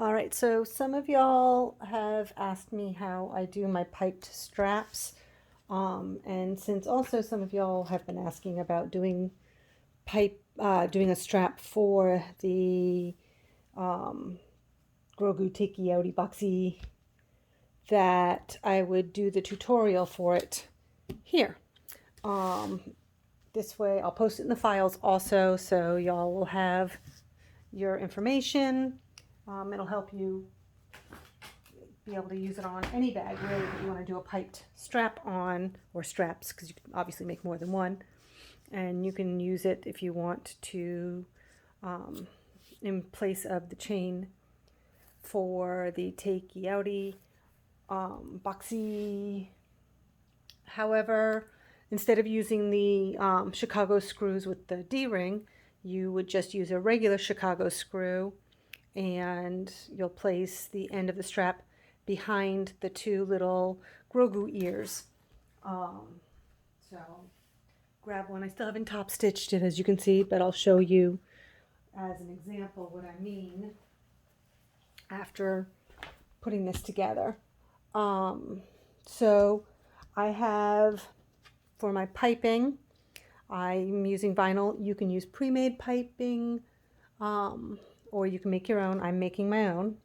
All right, so some of y'all have asked me how I do my piped straps. And since also some of y'all have been asking about doing a strap for the Grogu Tiki Outie Boxy, that I would do the tutorial for it here. Um, this way I'll post it in the files also, so y'all will have your information. It'll help you be able to use it on any bag really that you want to do a piped strap on, or straps, because you can obviously make more than one, and you can use it if you want to in place of the chain for the takey outie boxy. However, instead of using the Chicago screws with the D-ring, you would just use a regular Chicago screw, and you'll place the end of the strap behind the two little Grogu ears. So grab one. I still haven't top stitched it, as you can see, but I'll show you as an example what I mean after putting this together. So I have, for my piping, I'm using vinyl. You can use pre-made piping, or you can make your own. I'm making my own.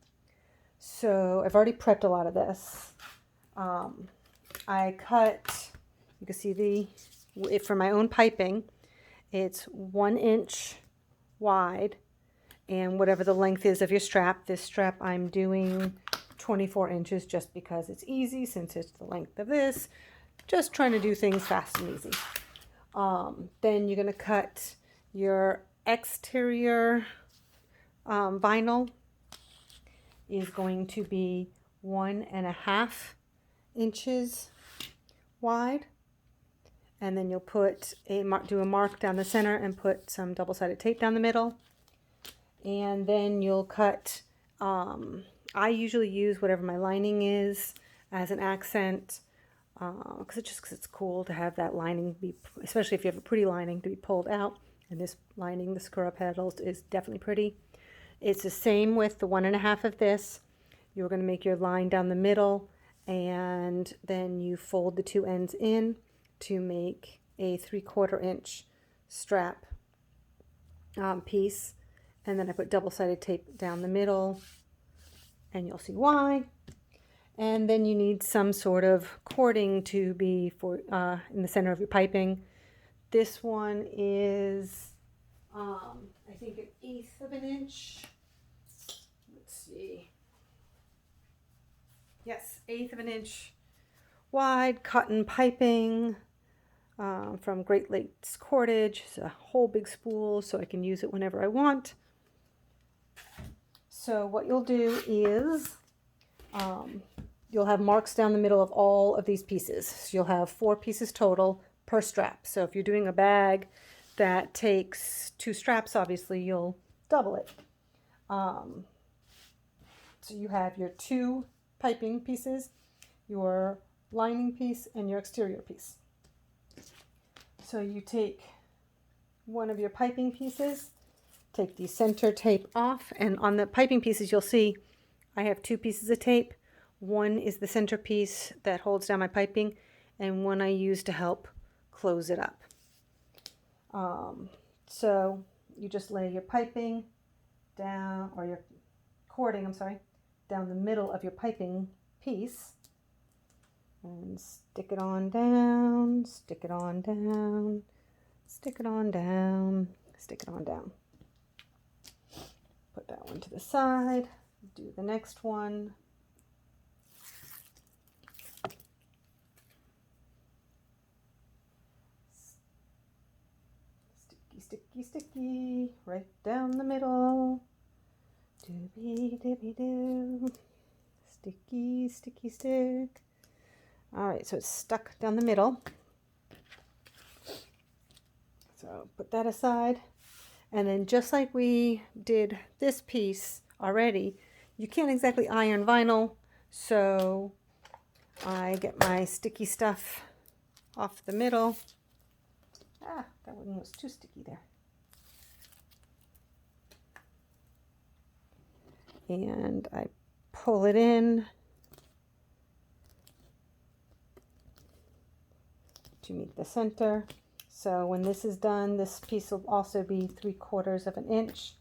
So I've already prepped a lot of this. I cut, you can see for my own piping, it's 1 inch wide, and whatever the length is of your strap. This strap I'm doing 24 inches just because it's easy, since it's the length of this. Just trying to do things fast and easy. Then you're going to cut your exterior vinyl is going to be 1.5 inches wide, and then you'll do a mark down the center and put some double-sided tape down the middle, and then you'll cut. I usually use whatever my lining is as an accent, because it's cool to have that lining be, especially if you have a pretty lining, to be pulled out. And this lining, the screw petals, is definitely pretty. It's the same with the 1.5 of this. You're going to make your line down the middle, and then you fold the two ends in to make a 3/4 inch strap piece. And then I put double-sided tape down the middle, and you'll see why. And then you need some sort of cording to be in the center of your piping. This one is, I think, 1/8 of an inch. Let's see. Yes, 1/8 of an inch wide cotton piping from Great Lakes Cordage. It's a whole big spool, so I can use it whenever I want. So what you'll do is you'll have marks down the middle of all of these pieces. So you'll have 4 pieces total per strap. So if you're doing a bag that takes 2 straps, obviously you'll double it. So you have your 2 piping pieces, your lining piece, and your exterior piece. So you take one of your piping pieces, take the center tape off, and on the piping pieces you'll see I have 2 pieces of tape. One is the center piece that holds down my piping, and one I use to help close it up. So you just lay your piping down, or your cording, I'm sorry, down the middle of your piping piece, and stick it on down, stick it on down, stick it on down, stick it on down. Put that one to the side, do the next one. Sticky, sticky, right down the middle. Doobie dibby doo. Sticky, sticky, stick. All right, so it's stuck down the middle. So put that aside. And then, just like we did this piece already, you can't exactly iron vinyl, so I get my sticky stuff off the middle. That one was too sticky there. and I pull it in to meet the center. So when this is done, this piece will also be 3/4 of an inch.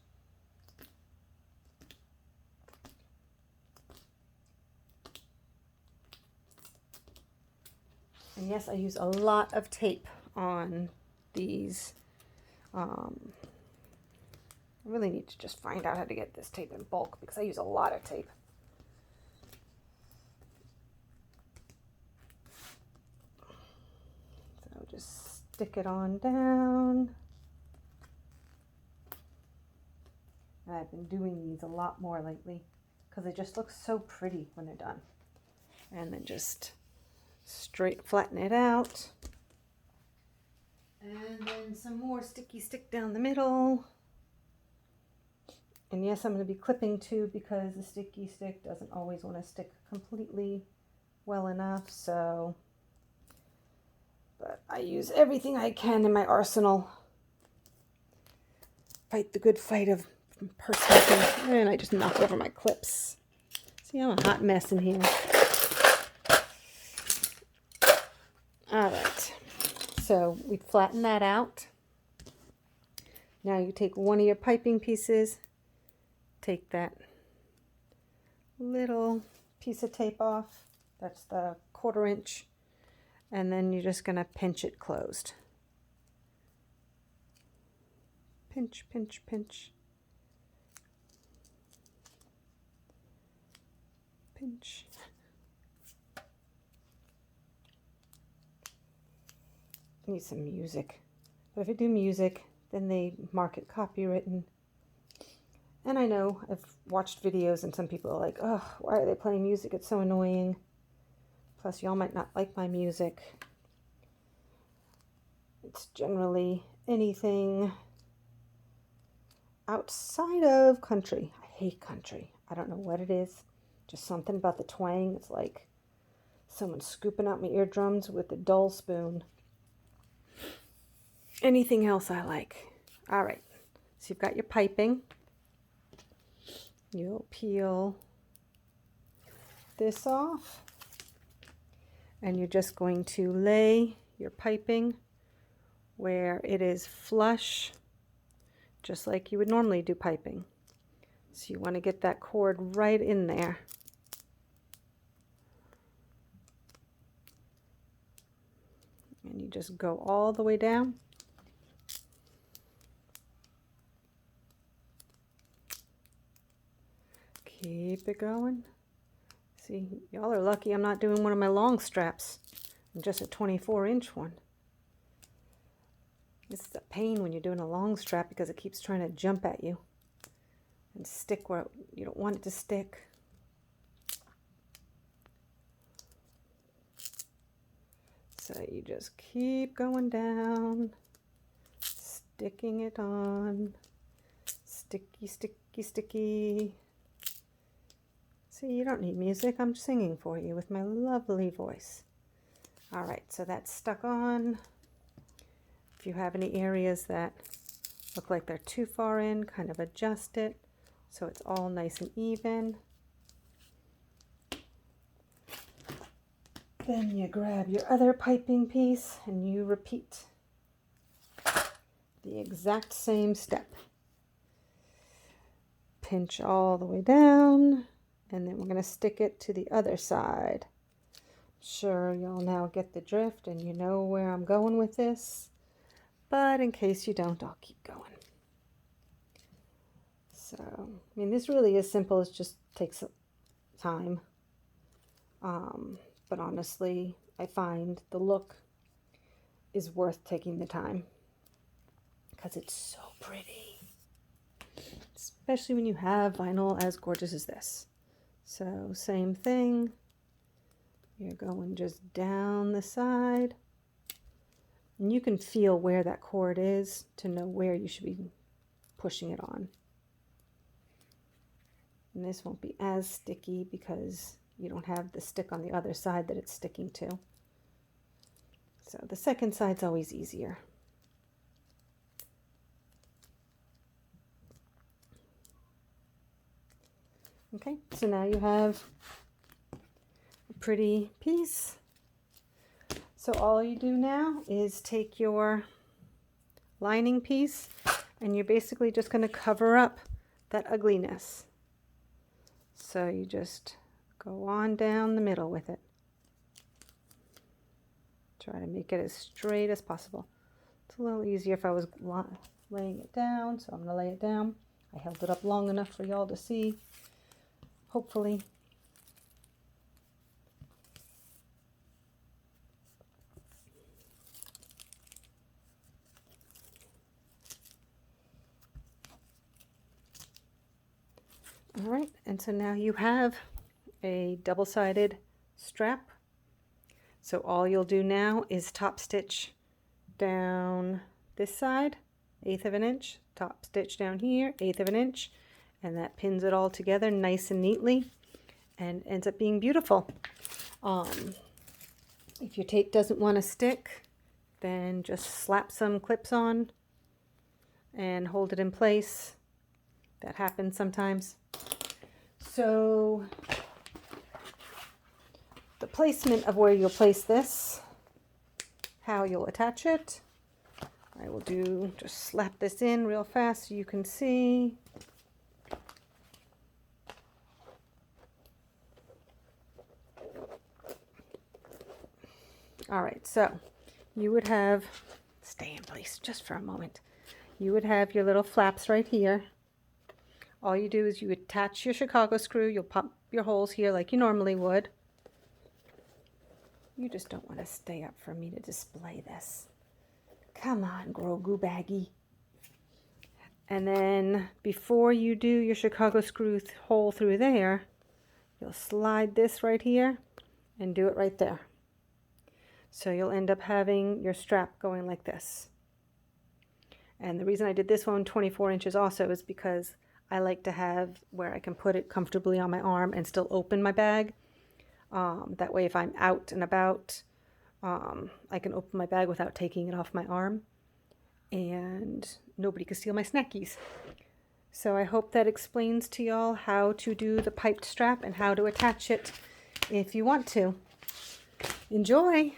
And yes, I use a lot of tape on these. I really need to just find out how to get this tape in bulk because I use a lot of tape. So just stick it on down. And I've been doing these a lot more lately because they just look so pretty when they're done. And then just straight flatten it out. And then some more sticky stick down the middle. And yes, I'm going to be clipping too because the sticky stick doesn't always want to stick completely well enough. So, but I use everything I can in my arsenal. Fight the good fight of persnickety. And I just knock over my clips. See, I'm a hot mess in here. All right. So we flatten that out. Now you take one of your piping pieces, take that little piece of tape off, that's the 1/4 inch, and then you're just going to pinch it closed. Pinch, pinch, pinch. Pinch. Need some music. But if I do music, then they mark it copywritten. And I know I've watched videos and some people are like, oh, why are they playing music? It's so annoying. Plus, y'all might not like my music. It's generally anything outside of country. I hate country. I don't know what it is. Just something about the twang. It's like someone scooping out my eardrums with a dull spoon. Anything else I like. All right. So you've got your piping. You'll peel this off. And you're just going to lay your piping where it is flush, just like you would normally do piping. So you want to get that cord right in there. And you just go all the way down. Keep it going. See, y'all are lucky I'm not doing one of my long straps. I'm just a 24-inch one. This is a pain when you're doing a long strap because it keeps trying to jump at you and stick where you don't want it to stick. So you just keep going down, sticking it on, sticky, sticky, sticky. See, you don't need music. I'm singing for you with my lovely voice. All right, so that's stuck on. If you have any areas that look like they're too far in, kind of adjust it so it's all nice and even. Then you grab your other piping piece and you repeat the exact same step. Pinch all the way down. And then we're going to stick it to the other side. Sure, y'all now get the drift and you know where I'm going with this. But in case you don't, I'll keep going. So, I mean, this really is simple. It just takes time. But honestly, I find the look is worth taking the time. Because it's so pretty. Especially when you have vinyl as gorgeous as this. So same thing, you're going just down the side, and you can feel where that cord is to know where you should be pushing it on. And this won't be as sticky because you don't have the stick on the other side that it's sticking to. So the second side's always easier. Okay, so now you have a pretty piece. So all you do now is take your lining piece and you're basically just going to cover up that ugliness. So you just go on down the middle with it. Try to make it as straight as possible. It's a little easier if I was laying it down, so I'm going to lay it down. I held it up long enough for y'all to see, hopefully. All right, and so now you have a double-sided strap. So all you'll do now is top stitch down this side, 1/8 of an inch, top stitch down here, 1/8 of an inch, and that pins it all together nice and neatly and ends up being beautiful. If your tape doesn't want to stick, then just slap some clips on and hold it in place. That happens sometimes. So the placement of where you'll place this, how you'll attach it, I will just slap this in real fast so you can see. All right, so you would have, stay in place just for a moment. You would have your little flaps right here. All you do is you attach your Chicago screw. You'll pop your holes here like you normally would. You just don't want to stay up for me to display this. Come on, Grogu baggy. And then before you do your Chicago screw hole through there, you'll slide this right here and do it right there. So you'll end up having your strap going like this. And the reason I did this one 24 inches also is because I like to have where I can put it comfortably on my arm and still open my bag. That way if I'm out and about, I can open my bag without taking it off my arm. And nobody can steal my snackies. So I hope that explains to y'all how to do the piped strap and how to attach it if you want to. Enjoy!